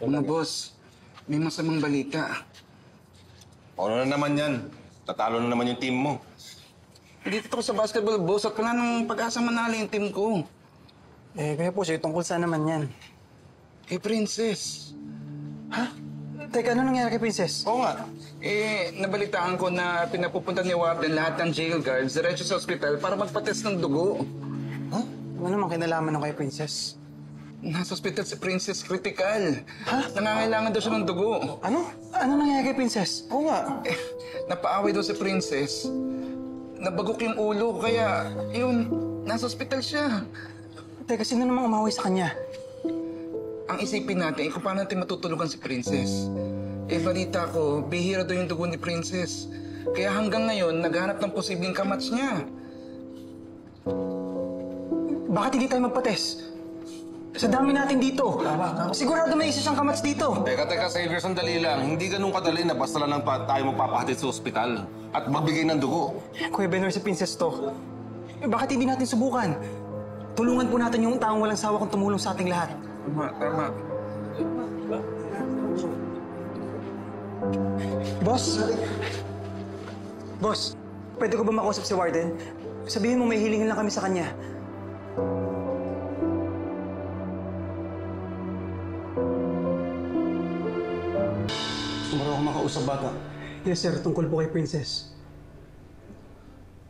Mga boss, may masamang balita. Ano na naman yan? Tatalo na naman yung team mo. Dito ako sa basketball, boss, at wala nang pag-asa manalo yung team ko. Kaya po siya, tungkol saan naman yan? Kay Princess. Ha? Teka, ano nangyari kay Princess? Oo nga. Nabalitaan ko na pinapupunta ni Warden lahat ng jail guards diretso sa ospital para magpa-test ng dugo. Huh? Ano naman kinalaman ng kay Princess? Nasa ospital si Princess, critical. Ha? Nangangailangan daw siya ng dugo. Ano? Ano nangyari kay Princess? Oo nga. Napaaway daw si Princess. Nabagok yung ulo, kaya yun, nasa ospital siya. Teka, sino namang umaway sa kanya? Ang isipin natin, kung paano natin matutulugan si Princess. Balita ko, bihira daw yung dugo ni Princess. Kaya hanggang ngayon, naghanap ng posibleng kamats niya. Bakit hindi tayo magpa-test? Sa dami natin dito. Sigurado may isa siyang kamats dito. Teka, Xavier, sandali lang. Hindi ganun kadali na basta lang tayo magpapahatid sa ospital at magbigay ng dugo. Kuya Benor, si Princess to. Bakit hindi natin subukan? Tulungan po natin yung taong walang sawa kung tumulong sa ating lahat. Tama. Boss? Boss, pwede ko ba makausap si Warden? Sabihin mo may hilingin lang kami sa kanya. Gusto mo ako makausap, bata? Yes, sir. Tungkol po kay Princess.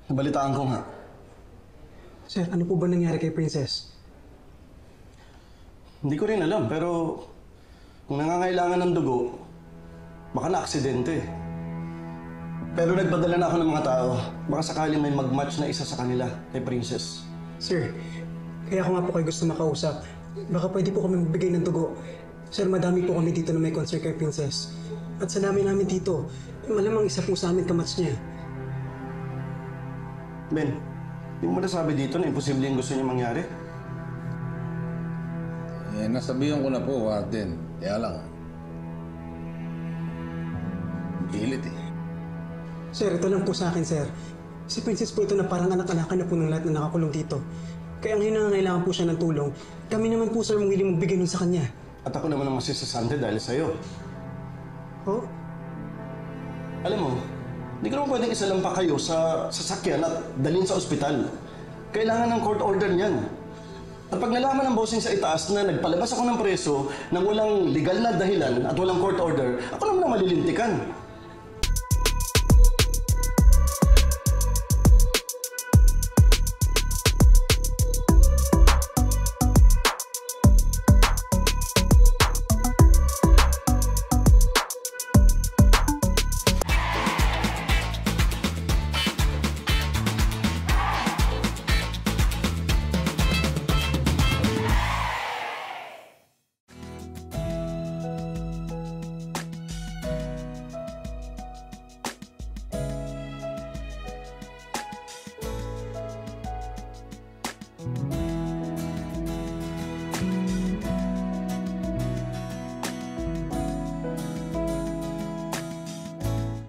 Nabalitaan ko nga. Sir, ano po ba nangyari kay Princess? Hindi ko rin alam, pero kung nangangailangan ng dugo, baka na-aksidente. Pero nagpadala na ako ng mga tao. Baka sakaling may mag-match na isa sa kanila kay Princess. Sir, kaya ako nga po kayo gusto makausap. Baka pwede po kami magbigay ng dugo. Sir, madami po kami dito na may concern kay Princess. At sa dami namin dito, malamang isa po sa amin kamats niya. Ben, di mo nasabi dito na imposible yung gusto niya mangyari? Nasabihan ko na po, Warden. Kaya lang. Pilit eh. Sir, ito lang po sa akin, sir. Si Princess po ito na parang anak-anakan na po ng lahat na nakakulong dito. Kaya ngayon nangangailangan po siya ng tulong. Kami naman po, sir, willing magbigay nun sa kanya. At ako naman ang masisasante dahil sa'yo. Oh? Alam mo, hindi ko naman pwedeng isalampa kayo sa sasakyan at dalhin sa ospital. Kailangan ng court order niyan. At pag nalaman ng bossing sa itaas na nagpalabas ako ng preso nang walang legal na dahilan at walang court order, ako naman ang malilintikan.